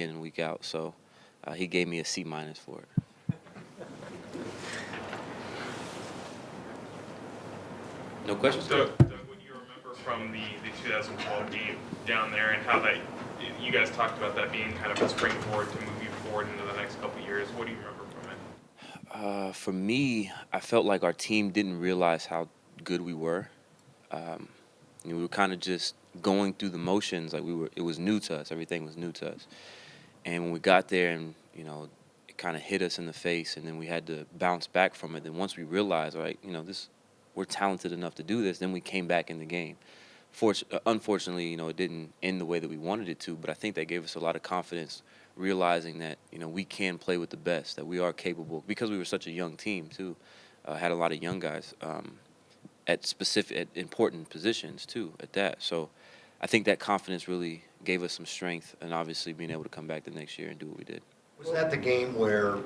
in and week out. So he gave me a C- for it. No questions? Doug, what do you remember from the 2012 game down there and how that you guys talked about that being kind of a springboard to move you forward into the next couple of years? What do you remember from it? For me, I felt like our team didn't realize how good we were. We were kind of just going through the motions, like it was new to us. Everything was new to us. And when we got there and, it kind of hit us in the face and then we had to bounce back from it. Then once we realized, right, we're talented enough to do this, then we came back in the game. Unfortunately, it didn't end the way that we wanted it to, but I think that gave us a lot of confidence, realizing that, we can play with the best, that we are capable, because we were such a young team, too. Had a lot of young guys at important positions, too, at that. So I think that confidence really gave us some strength, and obviously being able to come back the next year and do what we did. Was that the game where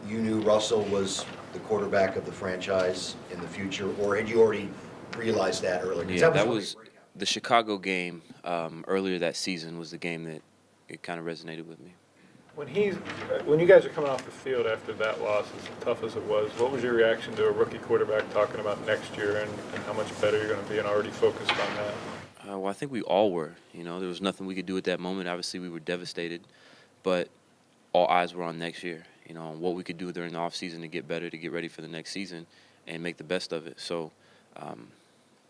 you knew Russell was the quarterback of the franchise in the future, or had you already realized that earlier? Yeah, that was the Chicago game earlier that season was the game that it kind of resonated with me. When you guys are coming off the field after that loss, as tough as it was, what was your reaction to a rookie quarterback talking about next year and how much better you're going to be and already focused on that? Well, I think we all were. There was nothing we could do at that moment. Obviously, we were devastated, but all eyes were on next year, on what we could do during the offseason to get better, to get ready for the next season and make the best of it. So,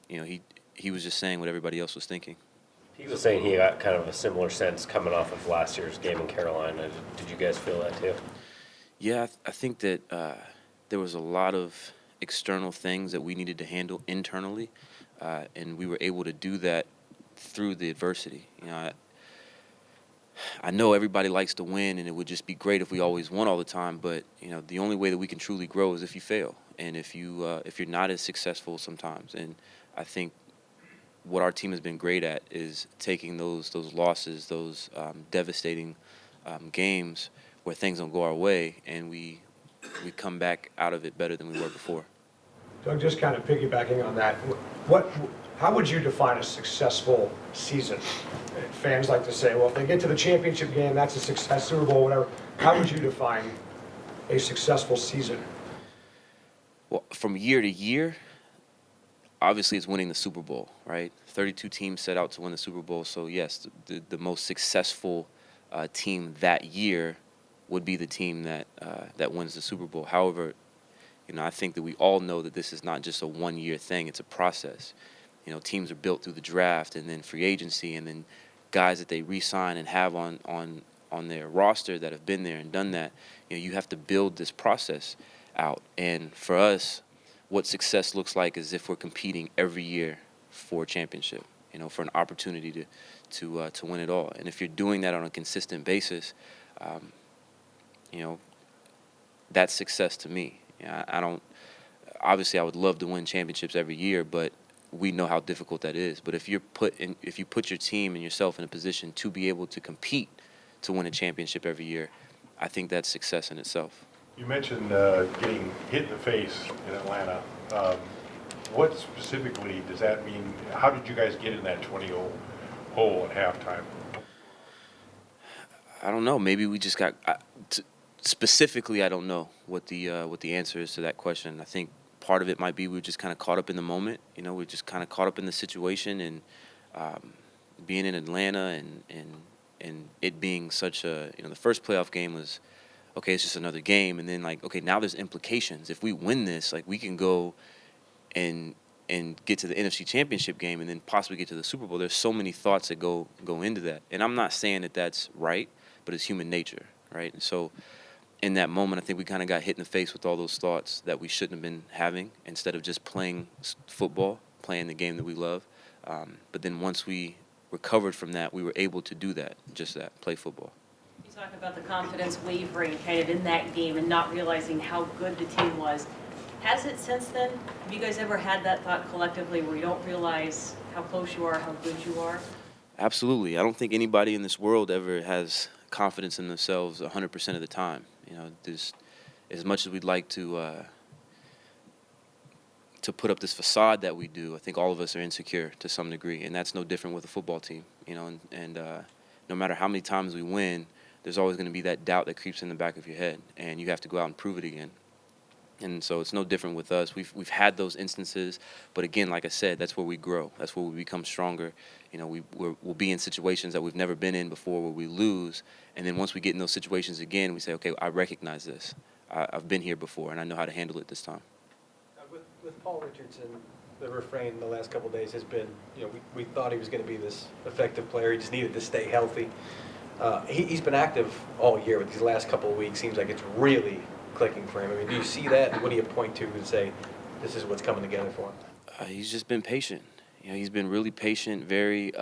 he was just saying what everybody else was thinking. He was saying he got kind of a similar sense coming off of last year's game in Carolina. Did you guys feel that too? Yeah, I think that there was a lot of external things that we needed to handle internally, and we were able to do that through the adversity. I know everybody likes to win, and it would just be great if we always won all the time. But the only way that we can truly grow is if you fail, and if you're not as successful sometimes. And I think what our team has been great at is taking those losses, those devastating games where things don't go our way, and we come back out of it better than we were before. Doug, just kind of piggybacking on that, how would you define a successful season? Fans like to say, well, if they get to the championship game, that's a success, Super Bowl, whatever. How would you define a successful season? Well, from year to year, obviously it's winning the Super Bowl, right? 32 teams set out to win the Super Bowl, so yes, the most successful team that year would be the team that wins the Super Bowl. However, I think that we all know that this is not just a one-year thing, it's a process. Teams are built through the draft and then free agency and then guys that they re-sign and have on their roster that have been there and done that. You have to build this process out. And for us, what success looks like is if we're competing every year for a championship, for an opportunity to win it all. And if you're doing that on a consistent basis, that's success to me. Obviously I would love to win championships every year, but we know how difficult that is. But if you put your team and yourself in a position to be able to compete to win a championship every year, I think that's success in itself. You mentioned getting hit in the face in Atlanta. What specifically does that mean? How did you guys get in that 20-0 hole at halftime? I don't know. Maybe we just got specifically. I don't know what the answer is to that question. I think part of it might be we were just kind of caught up in the moment. We're just kind of caught up in the situation and being in Atlanta and it being such a the first playoff game was okay. It's just another game, and then okay, now there's implications. If we win this, we can go and get to the NFC Championship game and then possibly get to the Super Bowl. There's so many thoughts that go into that, and I'm not saying that that's right, but it's human nature, right? And so in that moment, I think we kind of got hit in the face with all those thoughts that we shouldn't have been having instead of just playing football, playing the game that we love. But then once we recovered from that, we were able to do that, just that, play football. You talk about the confidence wavering kind of in that game and not realizing how good the team was. Has it since then? Have you guys ever had that thought collectively where you don't realize how close you are, how good you are? Absolutely. I don't think anybody in this world ever has confidence in themselves 100% of the time. There's, as much as we'd like to put up this facade that we do, I think all of us are insecure to some degree, and that's no different with a football team. And no matter how many times we win, there's always going to be that doubt that creeps in the back of your head, and you have to go out and prove it again. And so it's no different with us. We've had those instances, but again, like I said, that's where we grow. That's where we become stronger. You know, we'll be in situations that we've never been in before where we lose, and then once we get in those situations again, we say, okay, I recognize this. I've been here before, and I know how to handle it this time. With Paul Richardson, the refrain the last couple of days has been, you know, we thought he was going to be this effective player. He just needed to stay healthy. He's been active all year, but these last couple of weeks seems like it's really clicking for him. I mean, do you see that? What do you point to and say, this is what's coming together for him? He's just been patient. You know, he's been really patient, very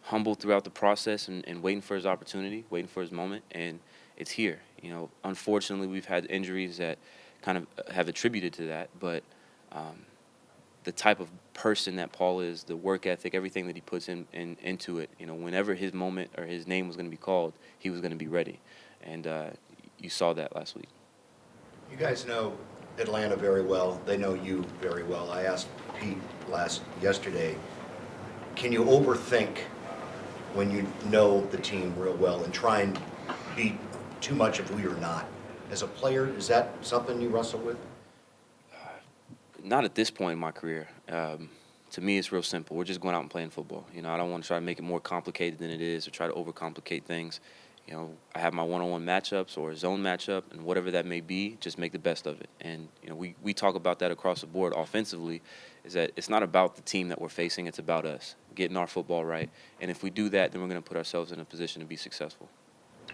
humble throughout the process, and waiting for his opportunity, waiting for his moment, and it's here. You know, unfortunately, we've had injuries that kind of have attributed to that, but the type of person that Paul is, the work ethic, everything that he puts into it, you know, whenever his moment or his name was going to be called, he was going to be ready, and you saw that last week. You guys know Atlanta very well. They know you very well. I asked Pete yesterday, can you overthink when you know the team real well and try and be too much of who you're not? As a player, is that something you wrestle with? Not at this point in my career. To me, it's real simple. We're just going out and playing football. You know, I don't want to try to make it more complicated than it is or try to overcomplicate things. You know, I have my one-on-one matchups or a zone matchup, and whatever that may be, just make the best of it. And, you know, we talk about that across the board offensively, is that it's not about the team that we're facing, it's about us, getting our football right. And if we do that, then we're going to put ourselves in a position to be successful.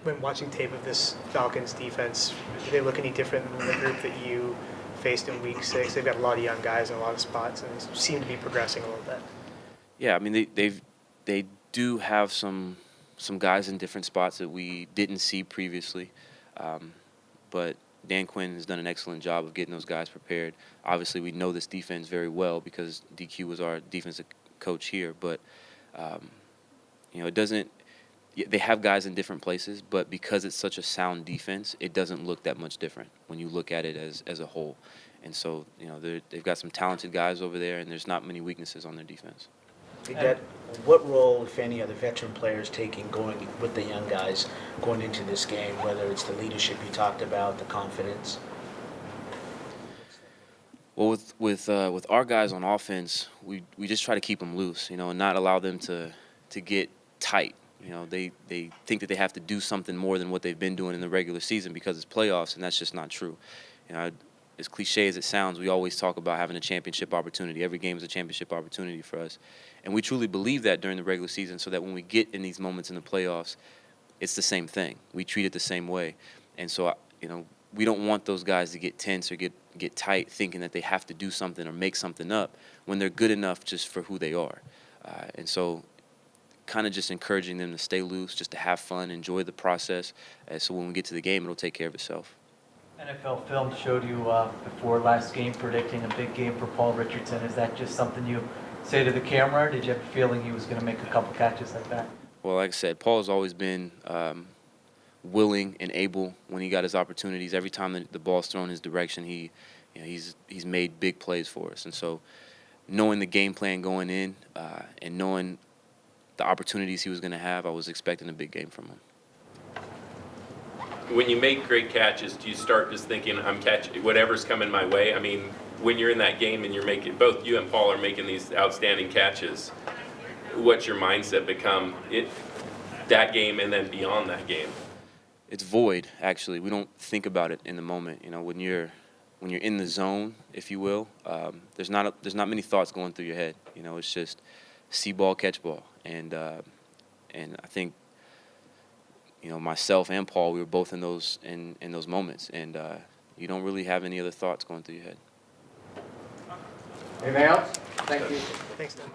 When watching tape of this Falcons defense, do they look any different than the group that you faced in Week 6? They've got a lot of young guys in a lot of spots and seem to be progressing a little bit. Yeah, I mean, they do have some guys in different spots that we didn't see previously, but Dan Quinn has done an excellent job of getting those guys prepared. Obviously, we know this defense very well because DQ was our defensive coach here, but you know, it doesn't. They have guys in different places, but because it's such a sound defense, it doesn't look that much different when you look at it as a whole. And so, you know, they've got some talented guys over there, and there's not many weaknesses on their defense. Hey, Dad, what role, if any, are the veteran players taking going with the young guys going into this game, whether it's the leadership you talked about, the confidence? Well, with our guys on offense, we just try to keep them loose, you know, and not allow them to get tight. You know, they think that they have to do something more than what they've been doing in the regular season because it's playoffs, and that's just not true. You know, as cliche as it sounds, we always talk about having a championship opportunity. Every game is a championship opportunity for us. And we truly believe that during the regular season so that when we get in these moments in the playoffs, it's the same thing. We treat it the same way. And so, you know, we don't want those guys to get tense or get tight thinking that they have to do something or make something up when they're good enough just for who they are. And so kind of just encouraging them to stay loose, just to have fun, enjoy the process. So when we get to the game, it'll take care of itself. NFL film showed you before last game predicting a big game for Paul Richardson. Is that just something you say to the camera, or did you have a feeling he was going to make a couple catches like that? Well, like I said, Paul's always been willing and able when he got his opportunities. Every time the ball's thrown his direction, he's made big plays for us. And so knowing the game plan going in and knowing the opportunities he was going to have, I was expecting a big game from him. When you make great catches, do you start just thinking, I'm catching whatever's coming my way? I mean, when you're in that game and you're making, both you and Paul are making these outstanding catches, what's your mindset become that game and then beyond that game? It's void, actually. We don't think about it in the moment. You know, when you're in the zone, if you will, there's not many thoughts going through your head. You know, it's just see ball, catch ball, and I think, you know, myself and Paul, we were both in those moments, and you don't really have any other thoughts going through your head. Anything else? Thank you. Thanks, Dan.